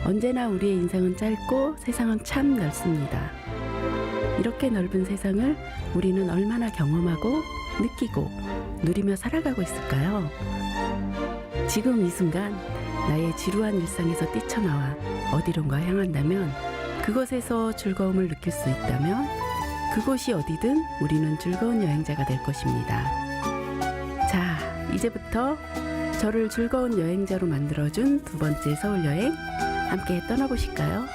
언제나 우리의 인생은 짧고 세상은 참 넓습니다. 이렇게 넓은 세상을 우리는 얼마나 경험하고 느끼고 누리며 살아가고 있을까요? 지금 이 순간 나의 지루한 일상에서 뛰쳐나와 어디론가 향한다면, 그곳에서 즐거움을 느낄 수 있다면 그곳이 어디든 우리는 즐거운 여행자가 될 것입니다. 자, 이제부터 저를 즐거운 여행자로 만들어준 두 번째 서울 여행 함께 떠나보실까요?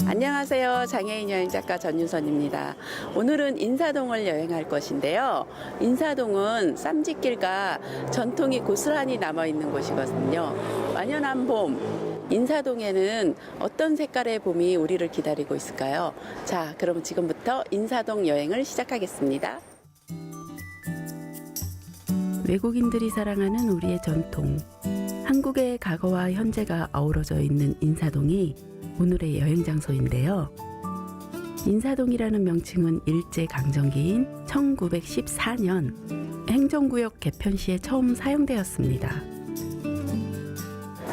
안녕하세요. 장애인 여행작가 전유선입니다. 오늘은 인사동을 여행할 것인데요. 인사동은 쌈짓길과 전통이 고스란히 남아있는 곳이거든요. 완연한 봄, 인사동에는 어떤 색깔의 봄이 우리를 기다리고 있을까요? 자, 그럼 지금부터 인사동 여행을 시작하겠습니다. 외국인들이 사랑하는 우리의 전통, 한국의 과거와 현재가 어우러져 있는 인사동이 오늘의 여행 장소인데요. 인사동이라는 명칭은 일제강점기인 1914년 행정구역 개편 시에 처음 사용되었습니다.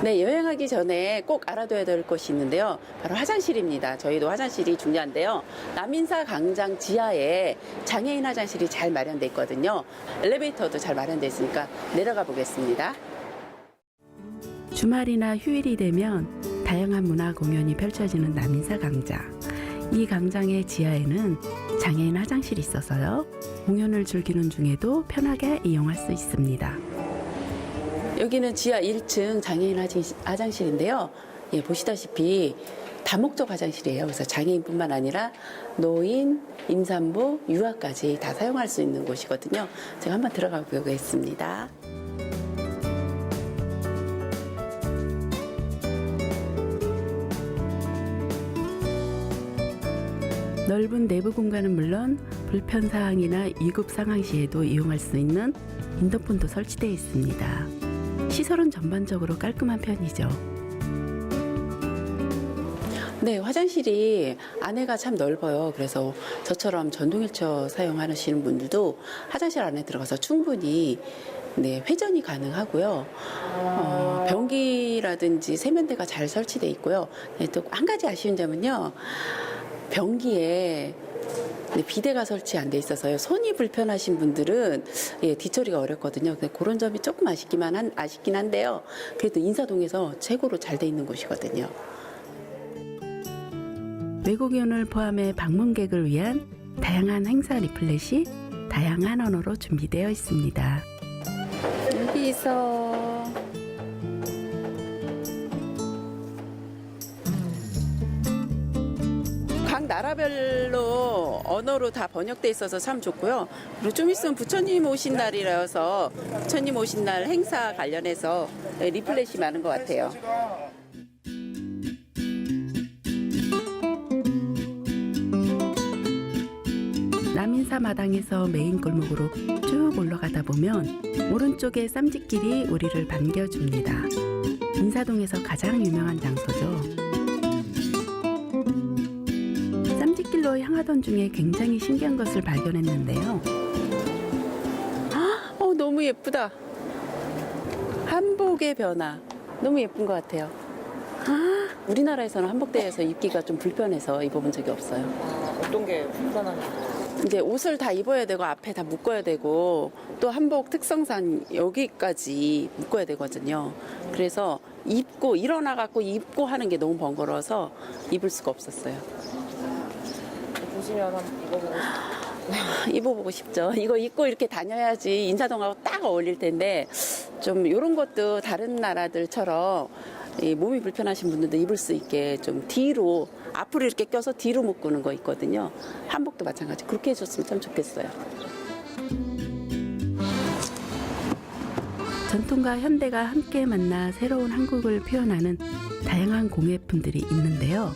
네, 여행하기 전에 꼭 알아둬야 될 곳이 있는데요. 바로 화장실입니다. 저희도 화장실이 중요한데요. 남인사 광장 지하에 장애인 화장실이 잘 마련되어 있거든요. 엘리베이터도 잘 마련되어 있으니까 내려가 보겠습니다. 주말이나 휴일이 되면 다양한 문화 공연이 펼쳐지는 남인사 광장. 이 광장의 지하에는 장애인 화장실이 있어서요. 공연을 즐기는 중에도 편하게 이용할 수 있습니다. 여기는 지하 1층 장애인 화장실인데요. 예, 보시다시피 다목적 화장실이에요. 그래서 장애인뿐만 아니라 노인, 임산부, 유아까지 다 사용할 수 있는 곳이거든요. 제가 한번 들어가 보겠습니다. 넓은 내부 공간은 물론 불편 사항이나 위급 상황 시에도 이용할 수 있는 인터폰도 설치되어 있습니다. 시설은 전반적으로 깔끔한 편이죠. 네, 화장실이 안에가 참 넓어요. 그래서 저처럼 전동 휠체어 사용하시는 분들도 화장실 안에 들어가서 충분히 회전이 가능하고요. 변기라든지 세면대가 잘 설치되어 있고요. 또 한 가지 아쉬운 점은요. 변기에 비데가 설치 안 돼 있어서요. 손이 불편하신 분들은 뒤처리가 어렵거든요. 그런 점이 조금 아쉽긴 한데요. 그래도 인사동에서 최고로 잘 돼 있는 곳이거든요. 외국인을 포함해 방문객을 위한 다양한 행사 리플렛이 다양한 언어로 준비되어 있습니다. 여기서 각 나라별로 언어로 다 번역돼 있어서 참 좋고요. 그리고 좀 있으면 부처님 오신 날이라서 부처님 오신 날 행사 관련해서 리플렛이 많은 것 같아요. 남인사 마당에서 메인 골목으로 쭉 올라가다 보면 오른쪽에 쌈짓길이 우리를 반겨줍니다. 인사동에서 가장 유명한 장소죠. 쌈짓길로 향하던 중에 굉장히 신기한 것을 발견했는데요. 너무 예쁘다. 한복의 변화. 너무 예쁜 것 같아요. 우리나라에서는 한복대에서 입기가 좀 불편해서 입어본 적이 없어요. 어떤 게 불편한가요? 이제 옷을 다 입어야 되고 앞에 다 묶어야 되고 또 한복 특성상 여기까지 묶어야 되거든요. 그래서 입고 일어나갖고 입고 하는 게 너무 번거로워서 입을 수가 없었어요. 보시면 한번 입어보고 싶어요. 입어보고 싶죠. 이거 입고 이렇게 다녀야지 인사동하고 딱 어울릴 텐데 좀 이런 것도 다른 나라들처럼 몸이 불편하신 분들도 입을 수 있게 좀 뒤로 앞으로 이렇게 껴서 뒤로 묶는 거 있거든요. 한복도 마찬가지. 그렇게 해줬으면 참 좋겠어요. 전통과 현대가 함께 만나 새로운 한국을 표현하는 다양한 공예품들이 있는데요.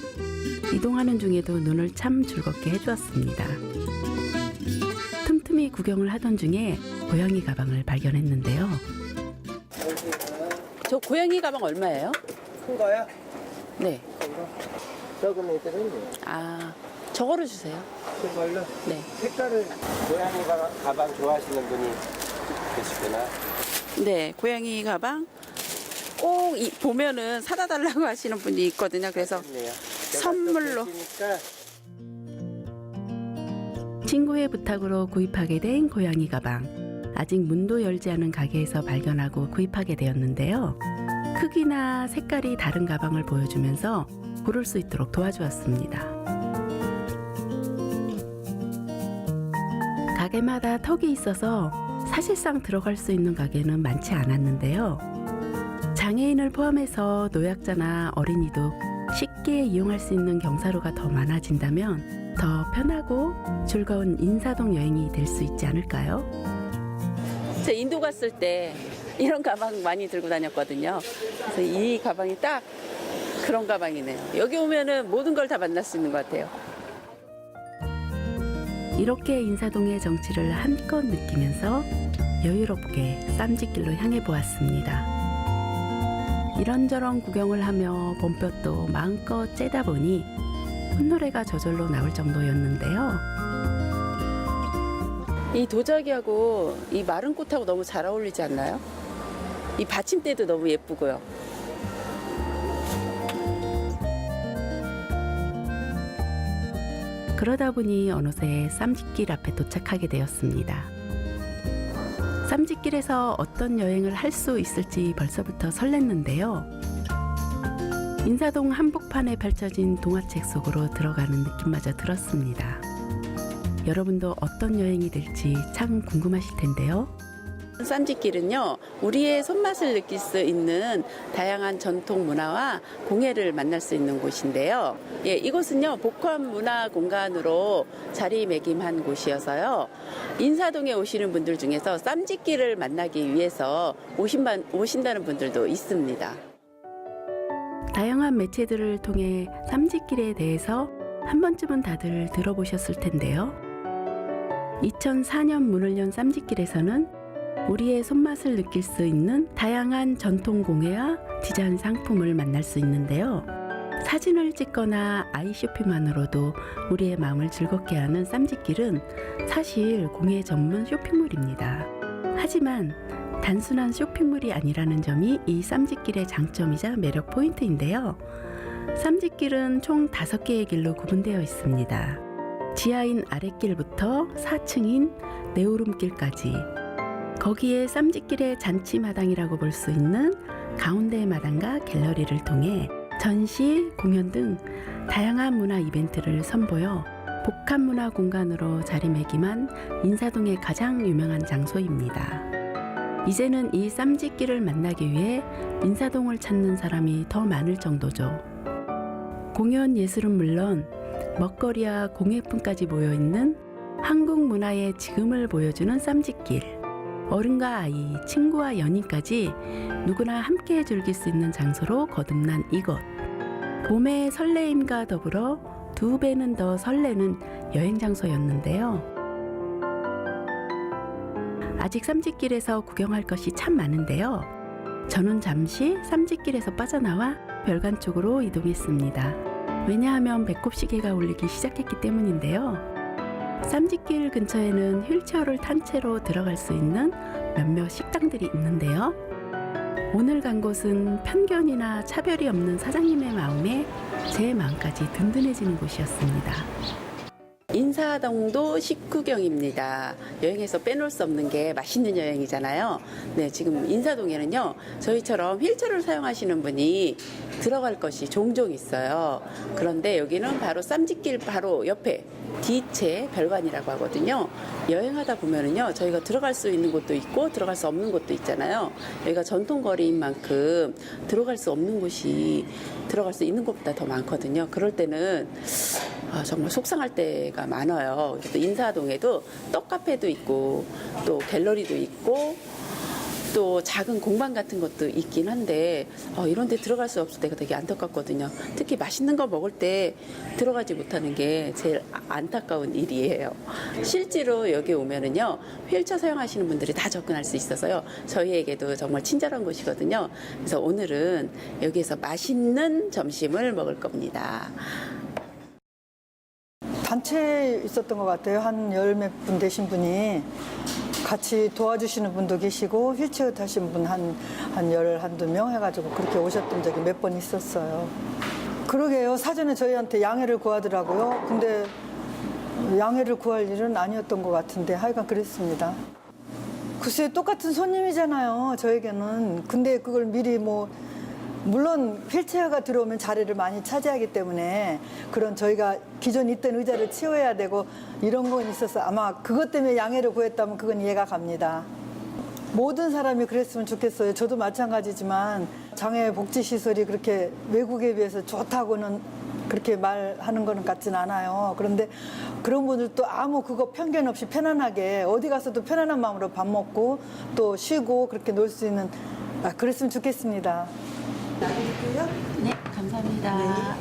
이동하는 중에도 눈을 참 즐겁게 해주었습니다. 틈틈이 구경을 하던 중에 고양이 가방을 발견했는데요. 저 고양이 가방 얼마예요? 큰 거요? 네. 적은 애들은 아, 저거를 주세요. 큰 걸로. 네. 색깔을 고양이 가방 좋아하시는 분이 계시구나. 네, 고양이 가방 꼭 보면은 사다 달라고 하시는 분이 있거든요. 그래서 좋네요. 선물로. 계시니까 친구의 부탁으로 구입하게 된 고양이 가방. 아직 문도 열지 않은 가게에서 발견하고 구입하게 되었는데요. 크기나 색깔이 다른 가방을 보여주면서 고를 수 있도록 도와주었습니다. 가게마다 턱이 있어서 사실상 들어갈 수 있는 가게는 많지 않았는데요. 장애인을 포함해서 노약자나 어린이도 쉽게 이용할 수 있는 경사로가 더 많아진다면 더 편하고 즐거운 인사동 여행이 될 수 있지 않을까요? 저 인도 갔을 때 이런 가방 많이 들고 다녔거든요. 그래서 이 가방이 딱 그런 가방이네요. 여기 오면은 모든 걸 다 만날 수 있는 것 같아요. 이렇게 인사동의 정취를 한껏 느끼면서 여유롭게 쌈짓길로 향해 보았습니다. 이런저런 구경을 하며 봄볕도 마음껏 쬐다 보니 콧노래가 저절로 나올 정도였는데요. 이 도자기하고 이 마른 꽃하고 너무 잘 어울리지 않나요? 이 받침대도 너무 예쁘고요. 그러다 보니 어느새 쌈짓길 앞에 도착하게 되었습니다. 쌈짓길에서 어떤 여행을 할 수 있을지 벌써부터 설렜는데요. 인사동 한복판에 펼쳐진 동화책 속으로 들어가는 느낌마저 들었습니다. 여러분도 어떤 여행이 될지 참 궁금하실 텐데요. 쌈짓길은요, 우리의 손맛을 느낄 수 있는 다양한 전통 문화와 공예를 만날 수 있는 곳인데요. 예, 이곳은요, 복합 문화 공간으로 자리매김한 곳이어서요, 인사동에 오시는 분들 중에서 쌈짓길을 만나기 위해서 오신다는 분들도 있습니다. 다양한 매체들을 통해 쌈짓길에 대해서 한 번쯤은 다들 들어보셨을 텐데요. 2004년 문을 연 쌈짓길에서는 우리의 손맛을 느낄 수 있는 다양한 전통 공예와 디자인 상품을 만날 수 있는데요. 사진을 찍거나 아이 쇼핑만으로도 우리의 마음을 즐겁게 하는 쌈짓길은 사실 공예 전문 쇼핑몰입니다. 하지만 단순한 쇼핑몰이 아니라는 점이 이 쌈짓길의 장점이자 매력 포인트인데요. 쌈짓길은 총 5개의 길로 구분되어 있습니다. 지하인 아랫길부터 4층인 내오름길까지, 거기에 쌈짓길의 잔치마당이라고 볼 수 있는 가운데 마당과 갤러리를 통해 전시, 공연 등 다양한 문화 이벤트를 선보여 복합문화 공간으로 자리매김한 인사동의 가장 유명한 장소입니다. 이제는 이 쌈짓길을 만나기 위해 인사동을 찾는 사람이 더 많을 정도죠. 공연 예술은 물론 먹거리와 공예품까지 모여있는 한국 문화의 지금을 보여주는 쌈짓길. 어른과 아이, 친구와 연인까지 누구나 함께 즐길 수 있는 장소로 거듭난 이곳. 봄의 설레임과 더불어 2배는 더 설레는 여행 장소였는데요. 아직 쌈짓길에서 구경할 것이 참 많은데요. 저는 잠시 쌈짓길에서 빠져나와 별관 쪽으로 이동했습니다. 왜냐하면 배꼽시계가 울리기 시작했기 때문인데요. 쌈짓길 근처에는 휠체어를 탄 채로 들어갈 수 있는 몇몇 식당들이 있는데요. 오늘 간 곳은 편견이나 차별이 없는 사장님의 마음에 제 마음까지 든든해지는 곳이었습니다. 인사동도 식후경입니다. 여행에서 빼놓을 수 없는 게 맛있는 여행이잖아요. 네, 지금 인사동에는요, 저희처럼 휠체어를 사용하시는 분이 들어갈 것이 종종 있어요. 그런데 여기는 바로 쌈짓길 바로 옆에 뒤채 별관이라고 하거든요. 여행하다 보면은요, 저희가 들어갈 수 있는 곳도 있고 들어갈 수 없는 곳도 있잖아요. 여기가 전통거리인 만큼 들어갈 수 없는 곳이 들어갈 수 있는 곳보다 더 많거든요. 그럴 때는 정말 속상할 때가 많아요. 그래서 인사동에도 떡카페도 있고 또 갤러리도 있고 또 작은 공방 같은 것도 있긴 한데 이런 데 들어갈 수 없을 때가 되게 안타깝거든요. 특히 맛있는 거 먹을 때 들어가지 못하는 게 제일 안타까운 일이에요. 실제로 여기 오면은요, 휠체어 사용하시는 분들이 다 접근할 수 있어서요, 저희에게도 정말 친절한 곳이거든요. 그래서 오늘은 여기에서 맛있는 점심을 먹을 겁니다. 단체에 있었던 것 같아요. 한 열 몇 분 되신 분이 같이 도와주시는 분도 계시고 휠체어 타신 분 한 열 한두 명 해가지고 그렇게 오셨던 적이 몇 번 있었어요. 그러게요. 사전에 저희한테 양해를 구하더라고요. 근데 양해를 구할 일은 아니었던 것 같은데 하여간 그랬습니다. 글쎄 똑같은 손님이잖아요. 저에게는. 근데 그걸 미리 물론 휠체어가 들어오면 자리를 많이 차지하기 때문에 그런 저희가 기존 있던 의자를 치워야 되고 이런 건 있어서 아마 그것 때문에 양해를 구했다면 그건 이해가 갑니다. 모든 사람이 그랬으면 좋겠어요. 저도 마찬가지지만 장애복지시설이 그렇게 외국에 비해서 좋다고는 그렇게 말하는 거는 같진 않아요. 그런데 그런 분들도 아무 그거 편견 없이 편안하게 어디 가서도 편안한 마음으로 밥 먹고 또 쉬고 그렇게 놀 수 있는 그랬으면 좋겠습니다. 네, 감사합니다.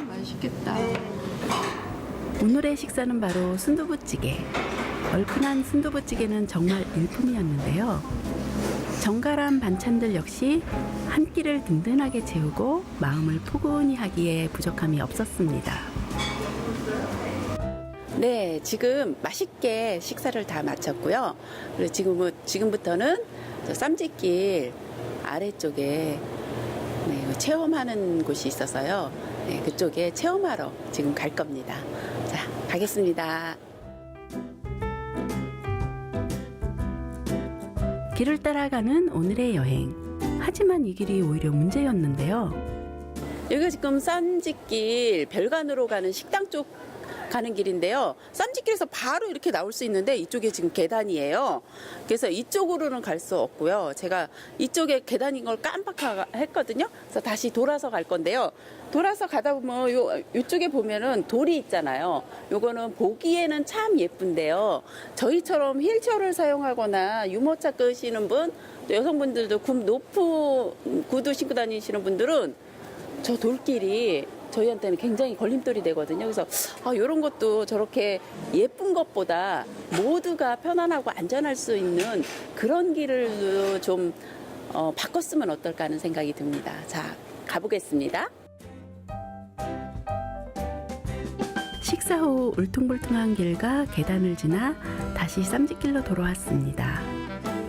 맛있겠다. 오늘의 식사는 바로 순두부찌개. 얼큰한 순두부찌개는 정말 일품이었는데요. 정갈한 반찬들 역시 한 끼를 든든하게 채우고 마음을 포근히 하기에 부족함이 없었습니다. 네, 지금 맛있게 식사를 다 마쳤고요. 그리고 지금부터는 저 쌈짓길 아래쪽에 체험하는 곳이 있어서요. 그쪽에 체험하러 지금 갈 겁니다. 자, 가겠습니다. 길을 따라가는 오늘의 여행. 하지만 이 길이 오히려 문제였는데요. 여기가 지금 쌈짓길 별관으로 가는 식당 쪽 가는 길인데요. 쌈짓길에서 바로 이렇게 나올 수 있는데 이쪽에 지금 계단이에요. 그래서 이쪽으로는 갈 수 없고요. 제가 이쪽에 계단인 걸 깜빡했거든요. 그래서 다시 돌아서 갈 건데요. 돌아서 가다 보면 이쪽에 보면은 돌이 있잖아요. 요거는 보기에는 참 예쁜데요. 저희처럼 휠체어를 사용하거나 유모차 끄시는 분, 또 여성분들도 높은 구두 신고 다니시는 분들은 저 돌길이 저희한테는 굉장히 걸림돌이 되거든요. 그래서 이런 것도 저렇게 예쁜 것보다 모두가 편안하고 안전할 수 있는 그런 길을 좀 바꿨으면 어떨까 하는 생각이 듭니다. 자, 가보겠습니다. 식사 후 울퉁불퉁한 길과 계단을 지나 다시 쌈짓길로 돌아왔습니다.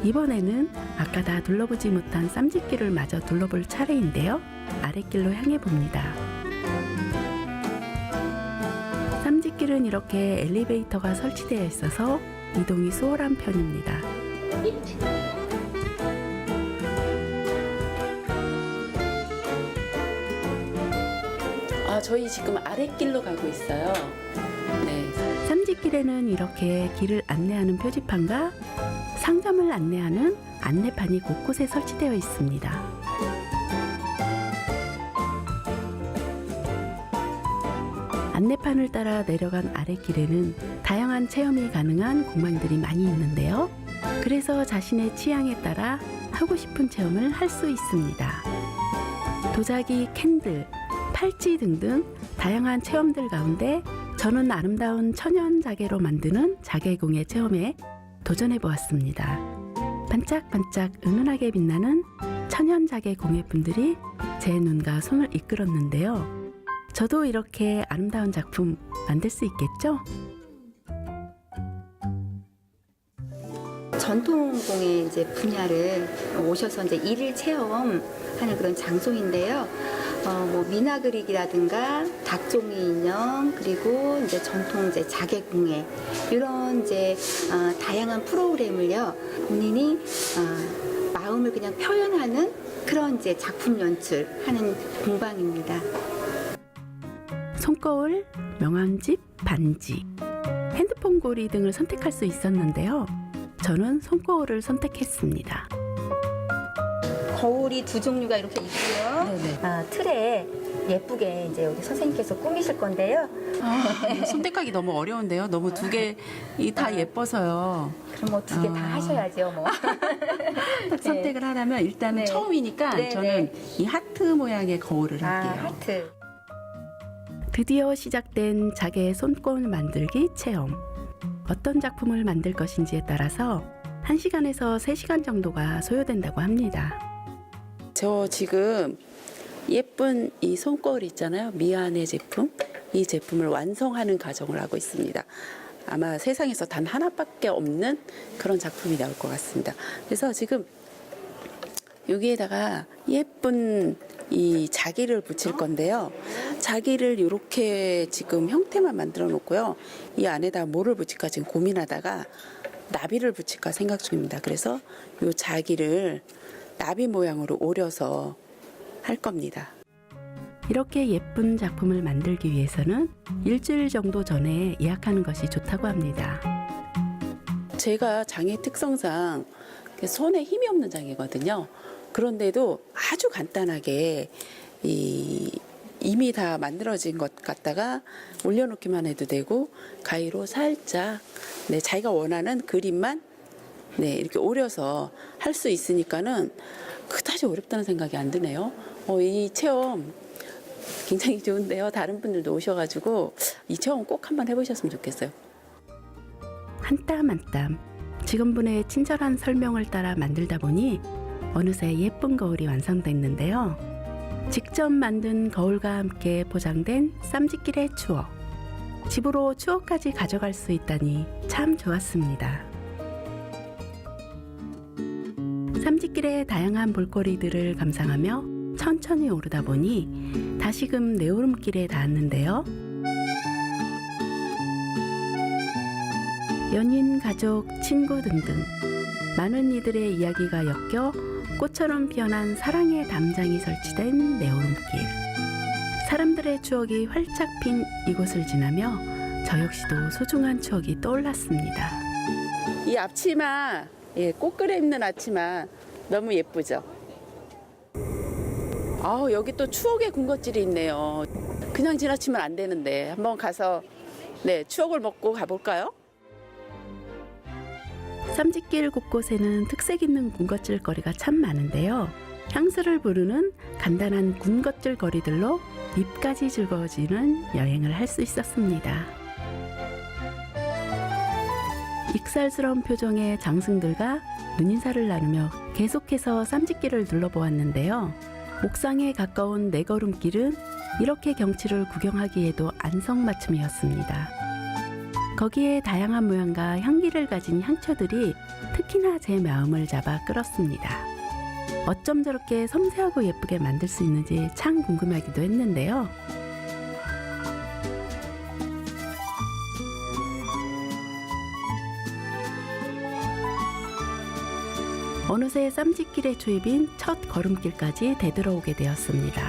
이번에는 아까 다 둘러보지 못한 쌈짓길을 마저 둘러볼 차례인데요. 아랫길로 향해 봅니다. 쌈짓길은 이렇게 엘리베이터가 설치되어 있어서 이동이 수월한 편입니다. 저희 지금 아랫길로 가고 있어요. 네. 쌈짓길에는 이렇게 길을 안내하는 표지판과 상점을 안내하는 안내판이 곳곳에 설치되어 있습니다. 안내판을 따라 내려간 아랫길에는 다양한 체험이 가능한 공방들이 많이 있는데요. 그래서 자신의 취향에 따라 하고 싶은 체험을 할 수 있습니다. 도자기, 캔들, 팔찌 등등 다양한 체험들 가운데 저는 아름다운 천연 자개로 만드는 자개공예 체험에 도전해 보았습니다. 반짝반짝 은은하게 빛나는 천연 자개 공예품들이 제 눈과 손을 이끌었는데요. 저도 이렇게 아름다운 작품 만들 수 있겠죠? 전통공예 이제 분야를 오셔서 이제 일일 체험하는 그런 장소인데요. 미나 그리기라든가 닭종이 인형 그리고 이제 전통 이제 자개공예 이런 이제 다양한 프로그램을요 본인이 마음을 그냥 표현하는 그런 이제 작품 연출하는 공방입니다. 손거울, 명함집, 반지, 핸드폰 고리 등을 선택할 수 있었는데요. 저는 손거울을 선택했습니다. 거울이 두 종류가 이렇게 있고요. 틀에 예쁘게 이제 여기 선생님께서 꾸미실 건데요. 선택하기 너무 어려운데요. 너무 두 개 다 예뻐서요. 그럼 뭐 두 개 다 하셔야죠, 뭐. 딱 선택을 하라면 일단은 네. 처음이니까 네, 저는 이 하트 모양의 거울을 아, 할게요. 하트. 드디어 시작된 자개의 손꼽 만들기 체험. 어떤 작품을 만들 것인지에 따라서 1시간에서 3시간 정도가 소요된다고 합니다. 저 지금 예쁜 이 손거울 있잖아요. 미안의 제품. 이 제품을 완성하는 과정을 하고 있습니다. 아마 세상에서 단 하나밖에 없는 그런 작품이 나올 것 같습니다. 그래서 지금 여기에다가 예쁜 이 자기를 붙일 건데요. 자기를 이렇게 지금 형태만 만들어 놓고요. 이 안에다 뭐를 붙일까 지금 고민하다가 나비를 붙일까 생각 중입니다. 그래서 이 자기를 나비 모양으로 오려서 할 겁니다. 이렇게 예쁜 작품을 만들기 위해서는 일주일 정도 전에 예약하는 것이 좋다고 합니다. 제가 장애 특성상 손에 힘이 없는 장애거든요. 그런데도 아주 간단하게 이미 다 만들어진 것 갖다가 올려놓기만 해도 되고 가위로 살짝 자기가 원하는 그림만 이렇게 오려서 할 수 있으니까는 그다지 어렵다는 생각이 안 드네요. 이 체험 굉장히 좋은데요. 다른 분들도 오셔가지고 이 체험 꼭 한번 해보셨으면 좋겠어요. 한 땀 한 땀 직원분의 친절한 설명을 따라 만들다 보니 어느새 예쁜 거울이 완성됐는데요. 직접 만든 거울과 함께 포장된 쌈짓길의 추억. 집으로 추억까지 가져갈 수 있다니 참 좋았습니다. 쌈짓길의 다양한 볼거리들을 감상하며 천천히 오르다 보니 다시금 내오름길에 닿았는데요. 연인, 가족, 친구 등등 많은 이들의 이야기가 엮여 꽃처럼 피어난 사랑의 담장이 설치된 내오름길. 사람들의 추억이 활짝 핀 이곳을 지나며 저 역시도 소중한 추억이 떠올랐습니다. 이 앞치마, 꽃그레 입는 앞치마 너무 예쁘죠? 여기 또 추억의 군것질이 있네요. 그냥 지나치면 안 되는데 한번 가서 추억을 먹고 가볼까요? 쌈짓길 곳곳에는 특색 있는 군것질 거리가 참 많은데요. 향수를 부르는 간단한 군것질 거리들로 입까지 즐거워지는 여행을 할 수 있었습니다. 익살스러운 표정의 장승들과 눈인사를 나누며 계속해서 쌈짓길을 둘러보았는데요. 옥상에 가까운 내걸음길은 이렇게 경치를 구경하기에도 안성맞춤이었습니다. 거기에 다양한 모양과 향기를 가진 향초들이 특히나 제 마음을 잡아 끌었습니다. 어쩜 저렇게 섬세하고 예쁘게 만들 수 있는지 참 궁금하기도 했는데요. 어느새 쌈짓길의 초입인 첫 걸음길까지 되돌아오게 되었습니다.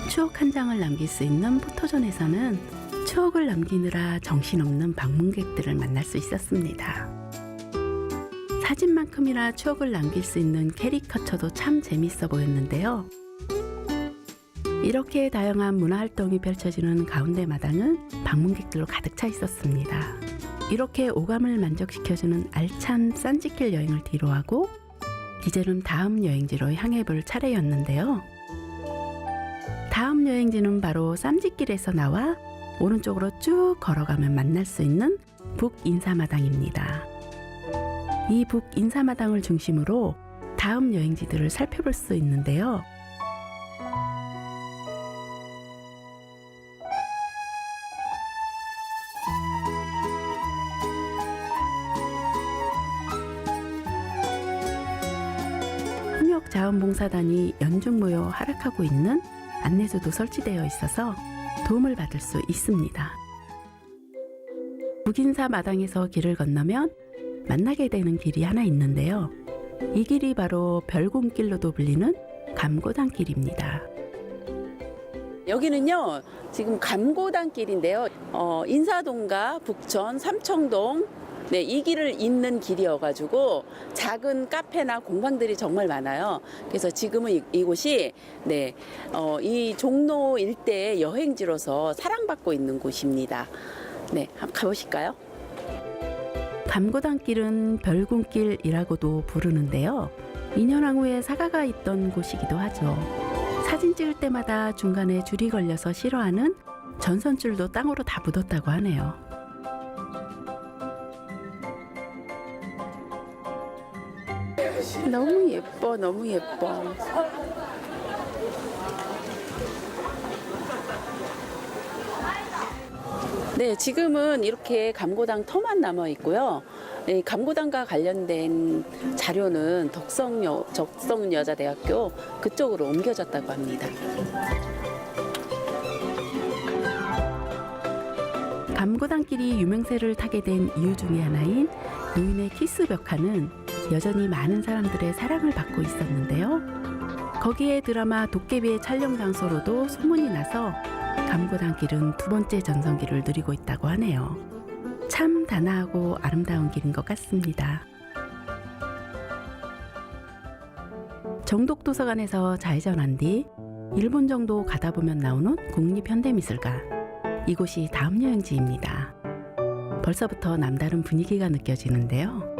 추억 한 장을 남길 수 있는 포토존에서는 추억을 남기느라 정신없는 방문객들을 만날 수 있었습니다. 사진만큼이나 추억을 남길 수 있는 캐리커처도 참 재밌어 보였는데요. 이렇게 다양한 문화활동이 펼쳐지는 가운데 마당은 방문객들로 가득 차 있었습니다. 이렇게 오감을 만족시켜주는 알찬 쌈짓길 여행을 뒤로하고 이제는 다음 여행지로 향해 볼 차례였는데요. 다음 여행지는 바로 쌈짓길에서 나와 오른쪽으로 쭉 걸어가면 만날 수 있는 북인사마당입니다. 이 북인사마당을 중심으로 다음 여행지들을 살펴볼 수 있는데요. 자원봉사단이 연중무휴 활약하고 있는 안내소도 설치되어 있어서 도움을 받을 수 있습니다. 북인사 마당에서 길을 건너면 만나게 되는 길이 하나 있는데요. 이 길이 바로 별곰길로도 불리는 감고단길입니다. 여기는요, 지금 감고단길인데요. 인사동과 북천, 삼청동 네, 이 길을 잇는 길이어가지고 작은 카페나 공방들이 정말 많아요. 그래서 지금은 이곳이 네, 이 종로 일대의 여행지로서 사랑받고 있는 곳입니다. 네, 한번 가보실까요? 감고단길은 별궁길이라고도 부르는데요. 인현왕후의 사가가 있던 곳이기도 하죠. 사진 찍을 때마다 중간에 줄이 걸려서 싫어하는 전선줄도 땅으로 다 묻었다고 하네요. 너무 예뻐, 너무 예뻐. 네, 지금은 이렇게 감고당 터만 남아 있고요. 네, 감고당과 관련된 자료는 덕성여자대학교 그쪽으로 옮겨졌다고 합니다. 감고당길이 유명세를 타게 된 이유 중에 하나인 노인의 키스 벽화는 여전히 많은 사람들의 사랑을 받고 있었는데요. 거기에 드라마 도깨비의 촬영 장소로도 소문이 나서 감고단길은 두 번째 전성기를 누리고 있다고 하네요. 참 단아하고 아름다운 길인 것 같습니다. 정독도서관에서 좌회전한 뒤 1분 정도 가다 보면 나오는 국립현대미술관. 이곳이 다음 여행지입니다. 벌써부터 남다른 분위기가 느껴지는데요.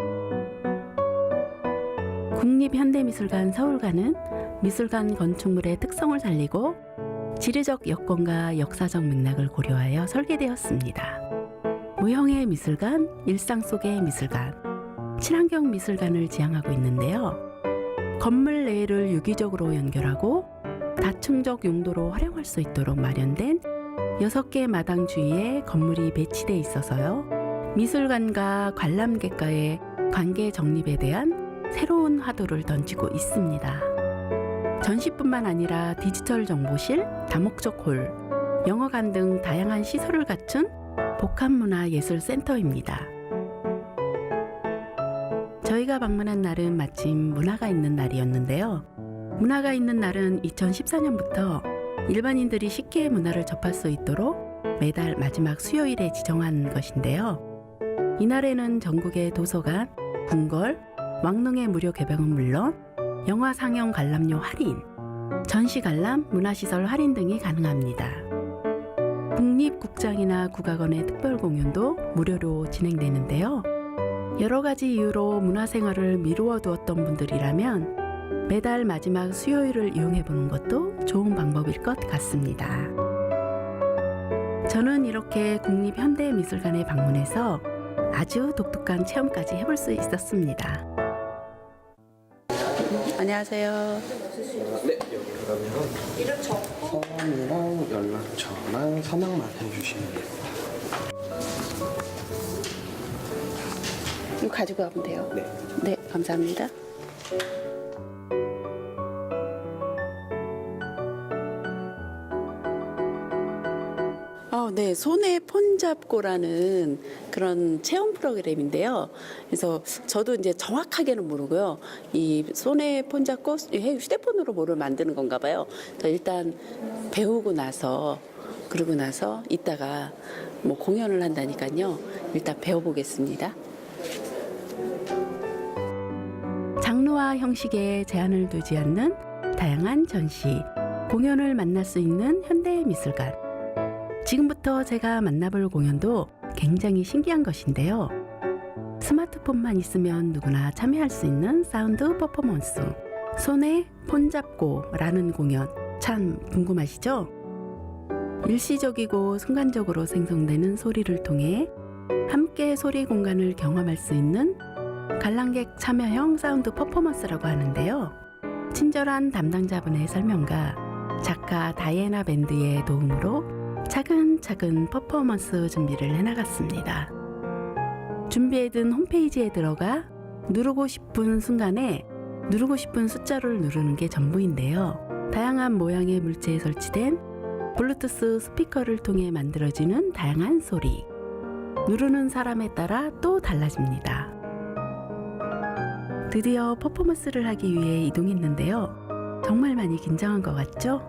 국립현대미술관 서울관은 미술관 건축물의 특성을 살리고 지리적 여건과 역사적 맥락을 고려하여 설계되었습니다. 무형의 미술관, 일상 속의 미술관, 친환경 미술관을 지향하고 있는데요. 건물 내를 유기적으로 연결하고 다층적 용도로 활용할 수 있도록 마련된 6개 마당 주위에 건물이 배치돼 있어서요. 미술관과 관람객과의 관계 정립에 대한 새로운 화두를 던지고 있습니다. 전시뿐만 아니라 디지털 정보실, 다목적 홀, 영화관 등 다양한 시설을 갖춘 복합문화예술센터입니다. 저희가 방문한 날은 마침 문화가 있는 날이었는데요. 문화가 있는 날은 2014년부터 일반인들이 쉽게 문화를 접할 수 있도록 매달 마지막 수요일에 지정한 것인데요. 이날에는 전국의 도서관, 궁궐, 왕릉의 무료 개방은 물론 영화 상영 관람료 할인, 전시 관람, 문화시설 할인 등이 가능합니다. 국립국장이나 국악원의 특별 공연도 무료로 진행되는데요. 여러 가지 이유로 문화생활을 미루어 두었던 분들이라면 매달 마지막 수요일을 이용해보는 것도 좋은 방법일 것 같습니다. 저는 이렇게 국립현대미술관에 방문해서 아주 독특한 체험까지 해볼 수 있었습니다. 안녕하세요. 네, 여기 그러면 성함이랑 연락처랑 서명만 해주시면 돼요. 이거 가지고 가면 돼요? 네. 네, 감사합니다. 네, 손에 폰 잡고라는 그런 체험 프로그램인데요. 그래서 저도 이제 정확하게는 모르고요. 이 손에 폰 잡고 휴대폰으로 뭐를 만드는 건가 봐요. 저 일단 배우고 나서 그러고 나서 이따가 뭐 공연을 한다니까요. 일단 배워보겠습니다. 장르와 형식에 제한을 두지 않는 다양한 전시, 공연을 만날 수 있는 현대미술관. 지금부터 제가 만나볼 공연도 굉장히 신기한 것인데요. 스마트폰만 있으면 누구나 참여할 수 있는 사운드 퍼포먼스, 손에 폰 잡고라는 공연 참 궁금하시죠? 일시적이고 순간적으로 생성되는 소리를 통해 함께 소리 공간을 경험할 수 있는 관람객 참여형 사운드 퍼포먼스라고 하는데요. 친절한 담당자분의 설명과 작가 다이애나 밴드의 도움으로 차근차근 퍼포먼스 준비를 해나갔습니다. 준비해둔 홈페이지에 들어가 누르고 싶은 순간에 누르고 싶은 숫자를 누르는 게 전부인데요. 다양한 모양의 물체에 설치된 블루투스 스피커를 통해 만들어지는 다양한 소리, 누르는 사람에 따라 또 달라집니다. 드디어 퍼포먼스를 하기 위해 이동했는데요. 정말 많이 긴장한 것 같죠?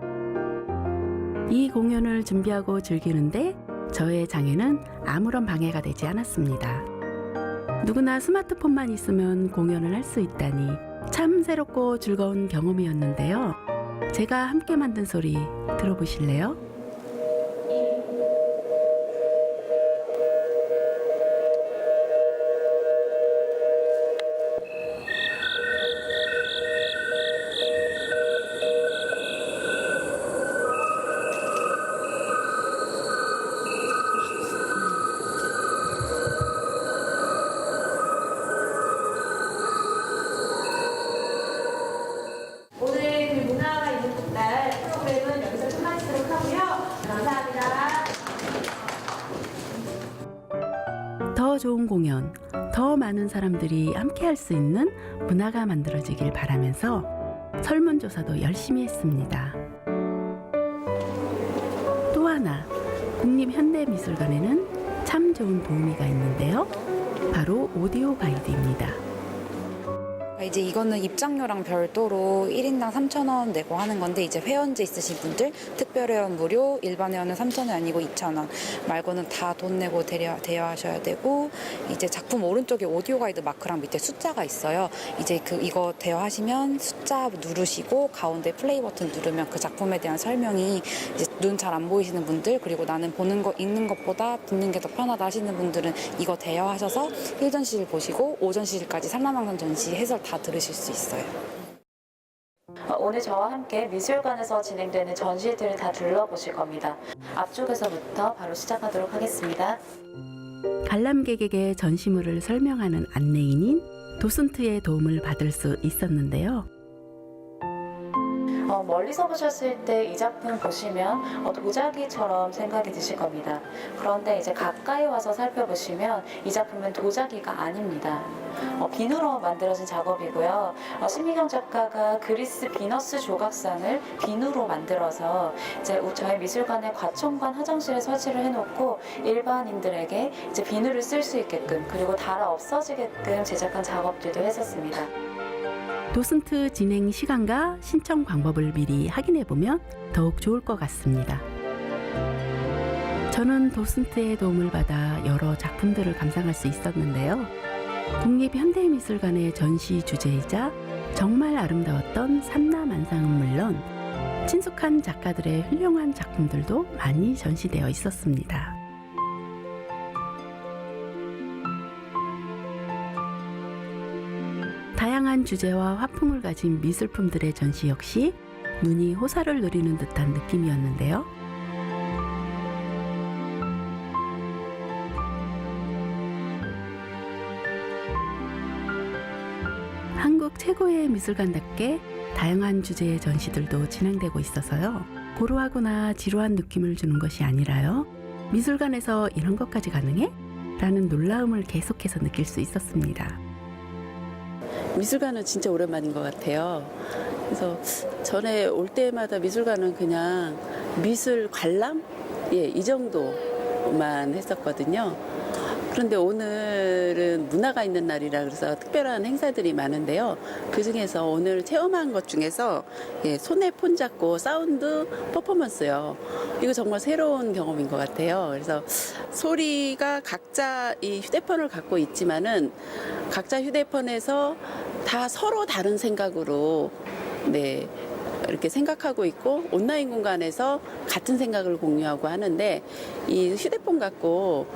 이 공연을 준비하고 즐기는데 저의 장애는 아무런 방해가 되지 않았습니다. 누구나 스마트폰만 있으면 공연을 할 수 있다니 참 새롭고 즐거운 경험이었는데요. 제가 함께 만든 소리 들어보실래요? 오늘 그 문화가 있는 그날 프로그램은 여기서 끝마치도록 하고요. 감사합니다. 더 좋은 공연, 더 많은 사람들이 함께 할 수 있는 문화가 만들어지길 바라면서 설문조사도 열심히 했습니다. 또 하나, 국립현대미술관에는 참 좋은 도우미가 있는데요. 바로 오디오 가이드입니다. 이제 이거는 입장료랑 별도로 1인당 3,000원 내고 하는 건데, 이제 회원제 있으신 분들 특별 회원 무료, 일반 회원은 3,000원 아니고 2,000원 말고는 다 돈 내고 대여하셔야 되고, 이제 작품 오른쪽에 오디오 가이드 마크랑 밑에 숫자가 있어요. 이제 이거 대여하시면 숫자 누르시고 가운데 플레이 버튼 누르면 그 작품에 대한 설명이, 이제 눈 잘 안 보이시는 분들, 그리고 나는 보는 거 읽는 것보다 듣는 게 더 편하다 하시는 분들은 이거 대여하셔서 1전시를 보시고 5전시까지 삼라망산 전시 해설 다 들으실 수 있어요. 오늘 저와 함께 미술관에서 진행되는 전시들을 다 둘러보실 겁니다. 앞쪽에서부터 바로 시작하도록 하겠습니다. 관람객에게 전시물을 설명하는 안내인인 도슨트의 도움을 받을 수 있었는데요. 멀리서 보셨을 때 이 작품 보시면 도자기처럼 생각이 드실 겁니다. 그런데 이제 가까이 와서 살펴보시면 이 작품은 도자기가 아닙니다. 비누로 만들어진 작업이고요. 신미경 작가가 그리스 비너스 조각상을 비누로 만들어서 이제 저희 미술관의 과천관 화장실에 설치를 해놓고 일반인들에게 이제 비누를 쓸 수 있게끔, 그리고 달아 없어지게끔 제작한 작업들도 했었습니다. 도슨트 진행 시간과 신청 방법을 미리 확인해보면 더욱 좋을 것 같습니다. 저는 도슨트의 도움을 받아 여러 작품들을 감상할 수 있었는데요. 국립현대미술관의 전시 주제이자 정말 아름다웠던 삼라만상은 물론 친숙한 작가들의 훌륭한 작품들도 많이 전시되어 있었습니다. 다양한 주제와 화풍을 가진 미술품들의 전시 역시 눈이 호사를 누리는 듯한 느낌이었는데요. 한국 최고의 미술관답게 다양한 주제의 전시들도 진행되고 있어서요. 고루하거나 지루한 느낌을 주는 것이 아니라요. 미술관에서 이런 것까지 가능해? 라는 놀라움을 계속해서 느낄 수 있었습니다. 미술관은 진짜 오랜만인 것 같아요. 그래서 전에 올 때마다 미술관은 그냥 미술 관람? 이 정도만 했었거든요. 그런데 오늘은 문화가 있는 날이라 그래서 특별한 행사들이 많은데요. 그중에서 오늘 체험한 것 중에서 손에 폰 잡고 사운드 퍼포먼스요. 이거 정말 새로운 경험인 것 같아요. 그래서 소리가 각자 이 휴대폰을 갖고 있지만은 각자 휴대폰에서 다 서로 다른 생각으로 이렇게 생각하고 있고 온라인 공간에서 같은 생각을 공유하고 하는데, 이 휴대폰 갖고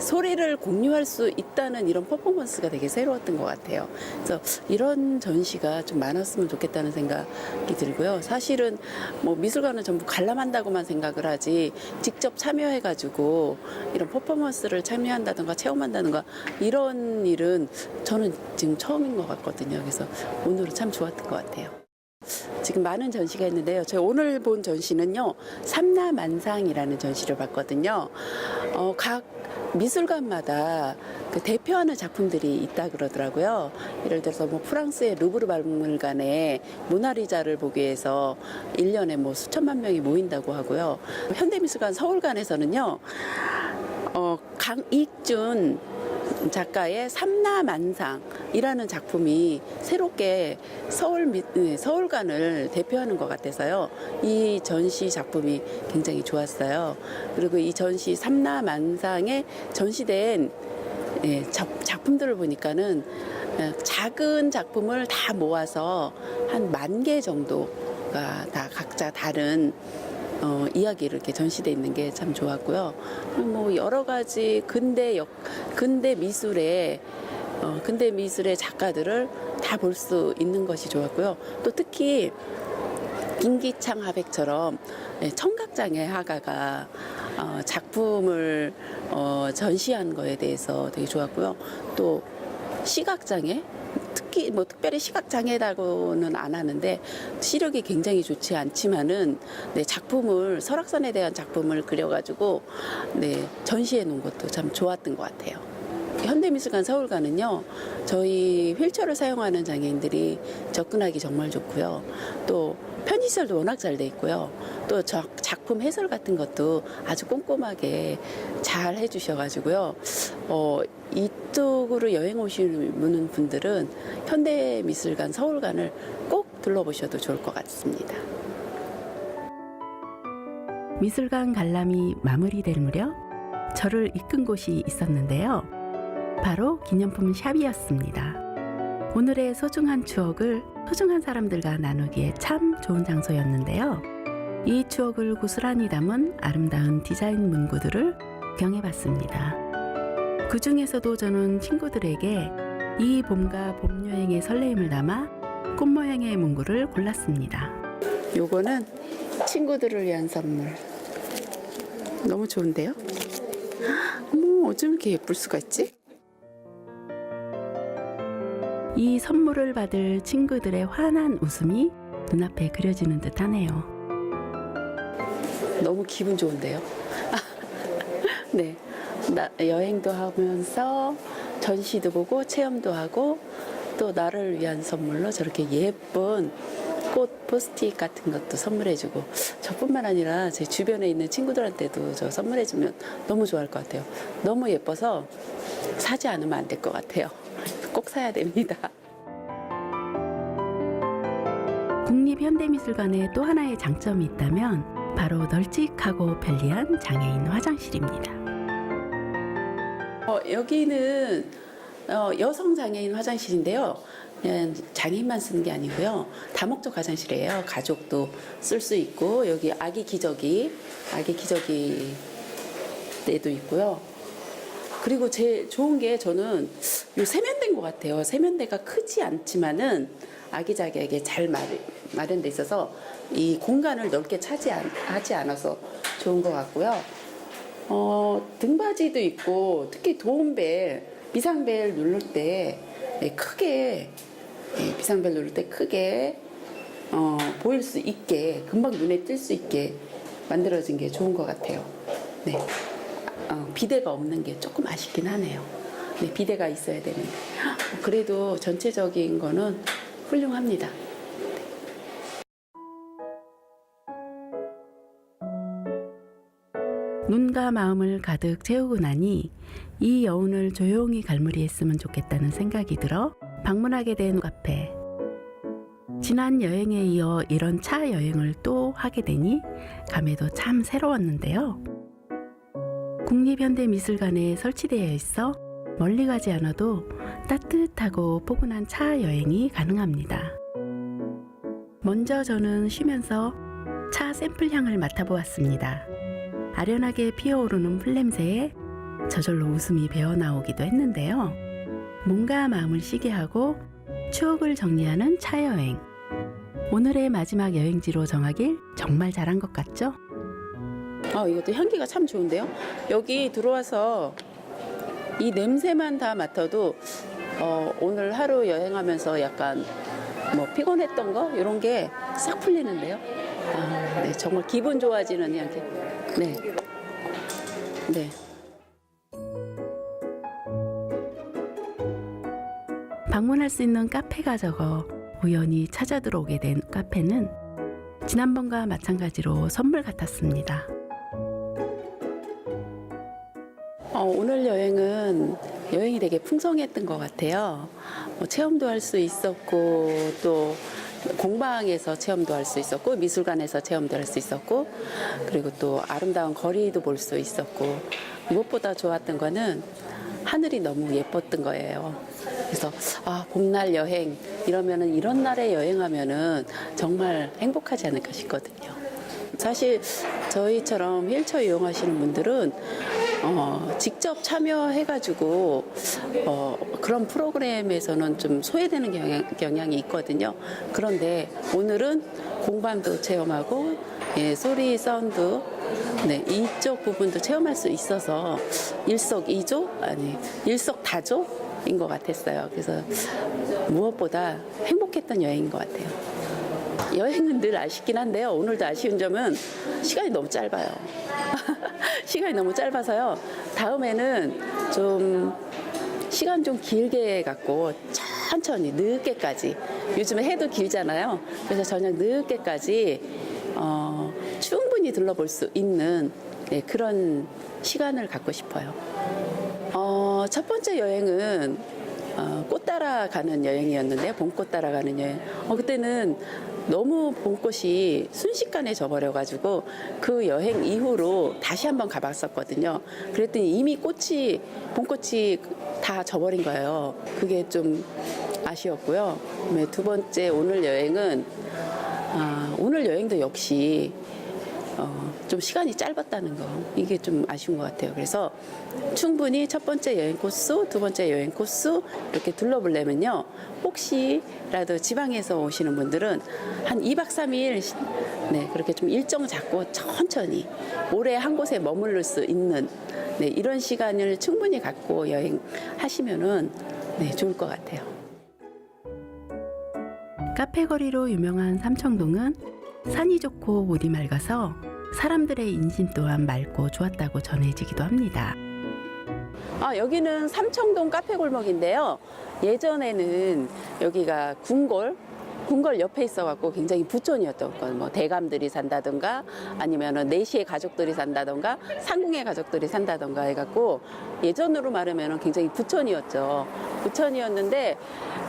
소리를 공유할 수 있다는 이런 퍼포먼스가 되게 새로웠던 것 같아요. 그래서 이런 전시가 좀 많았으면 좋겠다는 생각이 들고요. 사실은 미술관은 전부 관람한다고만 생각을 하지 직접 참여해가지고 이런 퍼포먼스를 참여한다든가 체험한다든가 이런 일은 저는 지금 처음인 것 같거든요. 그래서 오늘은 참 좋았던 것 같아요. 지금 많은 전시가 있는데요. 제가 오늘 본 전시는요, 삼라만상이라는 전시를 봤거든요. 각 미술관마다 그 대표하는 작품들이 있다 그러더라고요. 예를 들어서 프랑스의 루브르 박물관에 모나리자를 보기 위해서 1년에 수천만 명이 모인다고 하고요. 현대미술관 서울관에서는요, 강익준 작가의 삼라만상이라는 작품이 새롭게 서울관을 대표하는 것 같아서요. 이 전시 작품이 굉장히 좋았어요. 그리고 이 전시 삼라만상에 전시된 작품들을 보니까는 작은 작품을 다 모아서 한 10,000개 정도가 다 각자 다른 이야기를 이렇게 전시돼 있는 게 참 좋았고요. 뭐 여러 가지 근대 미술의 작가들을 다 볼 수 있는 것이 좋았고요. 또 특히 김기창 화백처럼 청각장애 화가가 작품을 전시한 거에 대해서 되게 좋았고요. 또 시각장애, 특히 뭐 특별히 시각장애라고는 안 하는데 시력이 굉장히 좋지 않지만은 작품을 설악산에 대한 작품을 그려가지고 전시해 놓은 것도 참 좋았던 것 같아요. 현대미술관 서울관은요, 저희 휠체어를 사용하는 장애인들이 접근하기 정말 좋고요. 또 편의시설도 워낙 잘 돼 있고요. 또 작품 해설 같은 것도 아주 꼼꼼하게 잘 해주셔가지고요. 이쪽으로 여행 오시는 분들은 현대미술관 서울관을 꼭 둘러보셔도 좋을 것 같습니다. 미술관 관람이 마무리될 무렵 저를 이끈 곳이 있었는데요. 바로 기념품 샵이었습니다. 오늘의 소중한 추억을 소중한 사람들과 나누기에 참 좋은 장소였는데요. 이 추억을 고스란히 담은 아름다운 디자인 문구들을 구경해봤습니다. 그 중에서도 저는 친구들에게 이 봄과 봄 여행의 설레임을 담아 꽃 모양의 문구를 골랐습니다. 요거는 친구들을 위한 선물. 너무 좋은데요? 어머, 어쩜 이렇게 예쁠 수가 있지? 이 선물을 받을 친구들의 환한 웃음이 눈앞에 그려지는 듯 하네요. 너무 기분 좋은데요? 네. 여행도 하면서 전시도 보고 체험도 하고 또 나를 위한 선물로 저렇게 예쁜 꽃 포스트잇 같은 것도 선물해주고 저뿐만 아니라 제 주변에 있는 친구들한테도 저 선물해주면 너무 좋아할 것 같아요. 너무 예뻐서 사지 않으면 안 될 것 같아요. 꼭 사야 됩니다. 국립현대미술관의 또 하나의 장점이 있다면 바로 널찍하고 편리한 장애인 화장실입니다. 여기는 여성 장애인 화장실인데요. 그냥 장애인만 쓰는 게 아니고요. 다목적 화장실이에요. 가족도 쓸 수 있고 여기 아기 기저귀 때도 있고요. 그리고 제일 좋은 게 저는 요 세면대인 것 같아요. 세면대가 크지 않지만은 아기자기하게 잘 마련돼 있어서 이 공간을 넓게 차지하지 않아서 좋은 것 같고요. 등받이도 있고 특히 도움벨, 비상벨 누를 때 크게 비상벨 누를 때 크게 보일 수 있게 금방 눈에 띌 수 있게 만들어진 게 좋은 것 같아요. 네. 비데가 없는 게 조금 아쉽긴 하네요. 네, 비데가 있어야 되는데 그래도 전체적인 거는 훌륭합니다. 눈과 마음을 가득 채우고 나니 이 여운을 조용히 갈무리했으면 좋겠다는 생각이 들어 방문하게 된 카페. 지난 여행에 이어 이런 차 여행을 또 하게 되니 감회도 참 새로웠는데요. 국립현대미술관에 설치되어 있어 멀리 가지 않아도 따뜻하고 포근한 차 여행이 가능합니다. 먼저 저는 쉬면서 차 샘플 향을 맡아보았습니다. 아련하게 피어오르는 풀냄새에 저절로 웃음이 배어나오기도 했는데요. 몸과 마음을 쉬게 하고 추억을 정리하는 차 여행. 오늘의 마지막 여행지로 정하길 정말 잘한 것 같죠? 이것도 향기가 참 좋은데요. 여기 들어와서 이 냄새만 다 맡아도 오늘 하루 여행하면서 약간 뭐 피곤했던 거 이런 게 싹 풀리는데요. 네, 정말 기분 좋아지는 향기. 네. 네. 방문할 수 있는 카페가 적어 우연히 찾아 들어오게 된 카페는 지난번과 마찬가지로 선물 같았습니다. 오늘 여행이 되게 풍성했던 것 같아요. 체험도 할 수 있었고 또 공방에서 체험도 할 수 있었고 미술관에서 체험도 할 수 있었고 그리고 또 아름다운 거리도 볼 수 있었고 무엇보다 좋았던 거는 하늘이 너무 예뻤던 거예요. 그래서 봄날 여행 이러면은 이런 날에 여행하면은 정말 행복하지 않을까 싶거든요. 사실 저희처럼 휠체어 이용하시는 분들은 직접 참여해가지고 그런 프로그램에서는 좀 소외되는 경향이 있거든요. 그런데 오늘은 공방도 체험하고 소리, 사운드 이쪽 부분도 체험할 수 있어서 일석이조 아니 일석다조인 것 같았어요. 그래서 무엇보다 행복했던 여행인 것 같아요. 여행은 늘 아쉽긴 한데요. 오늘도 아쉬운 점은 시간이 너무 짧아요. 시간이 너무 짧아서요. 다음에는 좀 시간 좀 길게 갖고 천천히 늦게까지, 요즘에 해도 길잖아요. 그래서 저녁 늦게까지 충분히 둘러볼 수 있는 그런 시간을 갖고 싶어요. 첫 번째 여행은 꽃 따라가는 여행이었는데요. 봄꽃 따라가는 여행. 그때는 너무 봄꽃이 순식간에 져버려가지고 그 여행 이후로 다시 한번 가봤었거든요. 그랬더니 이미 봄꽃이 다 져버린 거예요. 그게 좀 아쉬웠고요. 두 번째 오늘 여행은 오늘 여행도 역시 좀 시간이 짧았다는 거, 이게 좀 아쉬운 것 같아요. 그래서 충분히 첫 번째 여행 코스, 두 번째 여행 코스 이렇게 둘러보려면요, 혹시라도 지방에서 오시는 분들은 한 2박 3일 그렇게 좀 일정 잡고 천천히 오래 한 곳에 머무를 수 있는 이런 시간을 충분히 갖고 여행하시면은 좋을 것 같아요. 카페 거리로 유명한 삼청동은 산이 좋고 물이 맑아서 사람들의 인심 또한 맑고 좋았다고 전해지기도 합니다. 여기는 삼청동 카페 골목인데요. 예전에는 여기가 궁궐 옆에 있어갖고 굉장히 부촌이었던 거, 뭐 대감들이 산다던가 아니면은 내시의 가족들이 산다던가 상궁의 가족들이 산다던가 해갖고 예전으로 말하면은 굉장히 부촌이었죠. 부촌이었는데,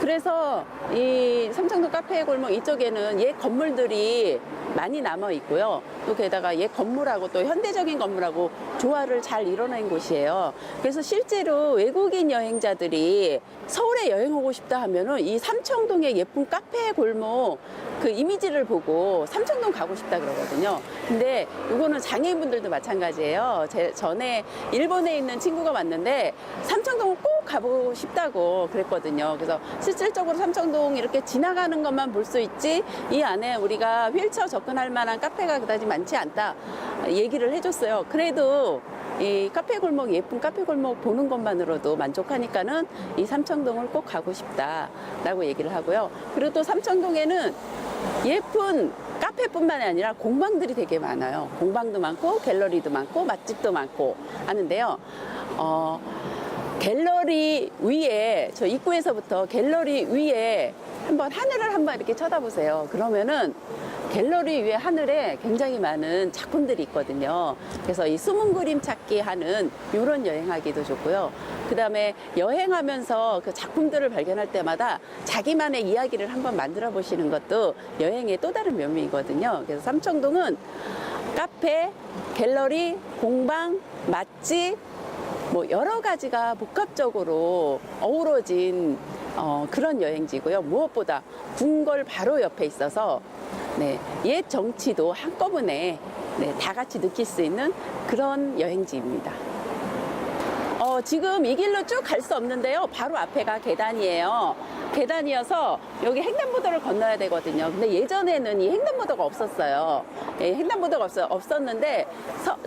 그래서 이 삼청동 카페 골목 이쪽에는 옛 건물들이 많이 남아 있고요. 또 게다가 옛 건물하고 또 현대적인 건물하고 조화를 잘 이뤄낸 곳이에요. 그래서 실제로 외국인 여행자들이 서울에 여행 오고 싶다 하면은 이 삼청동의 예쁜 카페 골목 그 이미지를 보고 삼청동 가고 싶다 그러거든요. 근데 이거는 장애인분들도 마찬가지예요. 전에 일본에 있는 친구가 왔는데 삼청동을 꼭 가보고 싶다고 그랬거든요. 그래서 실질적으로 삼청동 이렇게 지나가는 것만 볼 수 있지 이 안에 우리가 휠체어 접근할 만한 카페가 그다지 많지 않다 얘기를 해줬어요. 그래도 이 카페 골목, 예쁜 카페 골목 보는 것만으로도 만족하니까는 이 삼청동을 꼭 가고 싶다라고 얘기를 하고요. 그리고 또 삼청동에는 예쁜 카페뿐만이 아니라 공방들이 되게 많아요. 공방도 많고 갤러리도 많고 맛집도 많고 하는데요. 갤러리 위에, 저 입구에서부터 갤러리 위에 하늘을 한번 이렇게 쳐다보세요. 그러면은 갤러리 위에 하늘에 굉장히 많은 작품들이 있거든요. 그래서 이 숨은 그림 찾기 하는 이런 여행하기도 좋고요. 그 다음에 여행하면서 그 작품들을 발견할 때마다 자기만의 이야기를 한번 만들어 보시는 것도 여행의 또 다른 묘미이거든요. 그래서 삼청동은 카페, 갤러리, 공방, 맛집, 뭐 여러 가지가 복합적으로 어우러진 그런 여행지고요. 무엇보다 궁궐 바로 옆에 있어서 옛 정치도 한꺼번에 다 같이 느낄 수 있는 그런 여행지입니다. 지금 이 길로 쭉 갈 수 없는데요. 바로 앞에가 계단이에요. 계단이어서 여기 횡단보도를 건너야 되거든요. 근데 예전에는 이 횡단보도가 없었어요. 횡단보도가 없었는데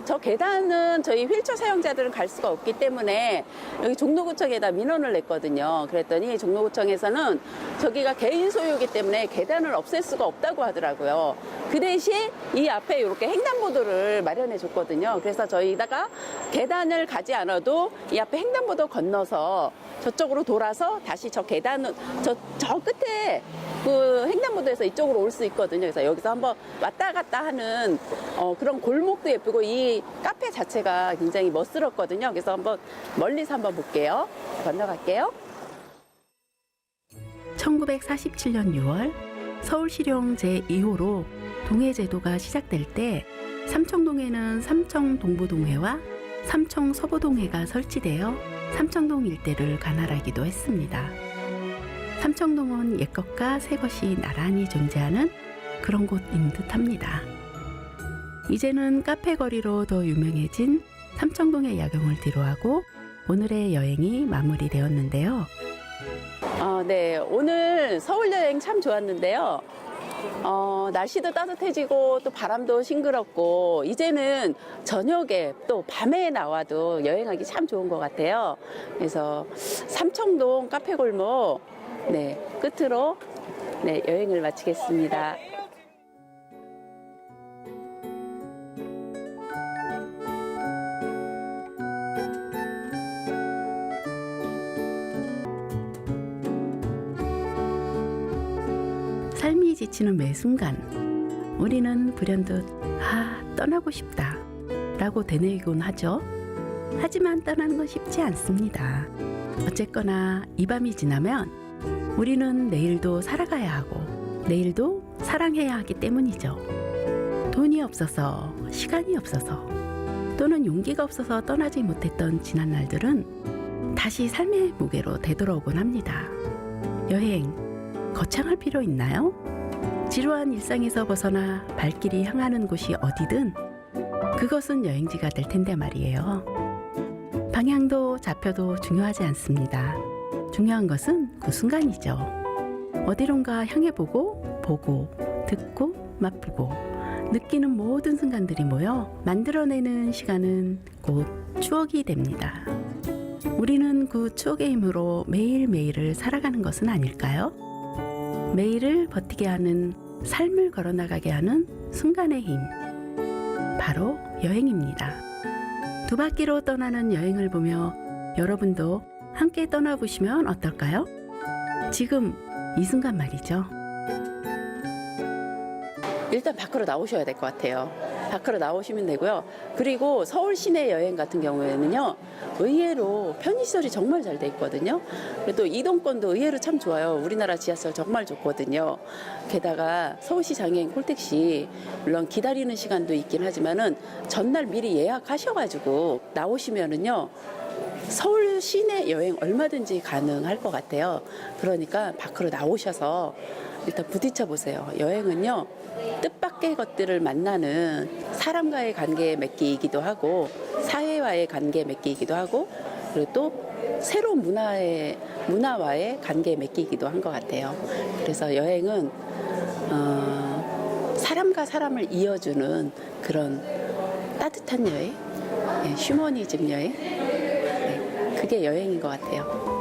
저 계단은 저희 휠체어 사용자들은 갈 수가 없기 때문에 여기 종로구청에다 민원을 냈거든요. 그랬더니 종로구청에서는 저기가 개인 소유이기 때문에 계단을 없앨 수가 없다고 하더라고요. 그 대신 이 앞에 이렇게 횡단보도를 마련해 줬거든요. 그래서 저희다가 계단을 가지 않아도 이 앞에 횡단보도 건너서 저쪽으로 돌아서 다시 저 계단은 저 끝에 그 횡단보도에서 이쪽으로 올 수 있거든요. 그래서 여기서 한번 왔다 갔다 하는 그런 골목도 예쁘고 이 카페 자체가 굉장히 멋스럽거든요. 그래서 한번 멀리서 한번 볼게요. 건너갈게요. 1947년 6월 서울시령 제2호로 동해제도가 시작될 때 삼청동에는 삼청동부동회와 삼청서부동회가 설치되어 삼청동 일대를 관할하기도 했습니다. 삼청동은 옛것과 새것이 나란히 존재하는 그런 곳인 듯합니다. 이제는 카페 거리로 더 유명해진 삼청동의 야경을 뒤로하고 오늘의 여행이 마무리되었는데요. 네, 오늘 서울 여행 참 좋았는데요. 날씨도 따뜻해지고 또 바람도 싱그럽고 이제는 저녁에 또 밤에 나와도 여행하기 참 좋은 것 같아요. 그래서 삼청동 카페 골목 끝으로 여행을 마치겠습니다. 삶이 지치는 매 순간 우리는 불현듯 떠나고 싶다 라고 되뇌이곤 하죠. 하지만 떠나는 건 쉽지 않습니다. 어쨌거나 이 밤이 지나면 우리는 내일도 살아가야 하고 내일도 사랑해야 하기 때문이죠. 돈이 없어서, 시간이 없어서, 또는 용기가 없어서 떠나지 못했던 지난 날들은 다시 삶의 무게로 되돌아오곤 합니다. 여행 거창할 필요 있나요? 지루한 일상에서 벗어나 발길이 향하는 곳이 어디든 그것은 여행지가 될 텐데 말이에요. 방향도 좌표도 중요하지 않습니다. 중요한 것은 그 순간이죠. 어디론가 향해보고, 보고, 듣고, 맛보고, 느끼는 모든 순간들이 모여 만들어내는 시간은 곧 추억이 됩니다. 우리는 그 추억의 힘으로 매일매일을 살아가는 것은 아닐까요? 매일을 버티게 하는, 삶을 걸어나가게 하는 순간의 힘, 바로 여행입니다. 두 바퀴로 떠나는 여행을 보며 여러분도 함께 떠나보시면 어떨까요? 지금 이 순간 말이죠. 일단 밖으로 나오셔야 될 것 같아요. 밖으로 나오시면 되고요. 그리고 서울 시내 여행 같은 경우에는요, 의외로 편의시설이 정말 잘 돼 있거든요. 또 이동권도 의외로 참 좋아요. 우리나라 지하철 정말 좋거든요. 게다가 서울시 장애인 콜택시, 물론 기다리는 시간도 있긴 하지만은 전날 미리 예약하셔가지고 나오시면은요, 서울 시내 여행 얼마든지 가능할 것 같아요. 그러니까 밖으로 나오셔서 일단 부딪혀 보세요. 여행은요, 뜻밖의 것들을 만나는 사람과의 관계 맺기이기도 하고, 사회와의 관계 맺기이기도 하고, 그리고 또 새로운 문화와의 관계 맺기이기도 한 것 같아요. 그래서 여행은 사람과 사람을 이어주는 그런 따뜻한 여행, 휴머니즘 여행, 그게 여행인 것 같아요.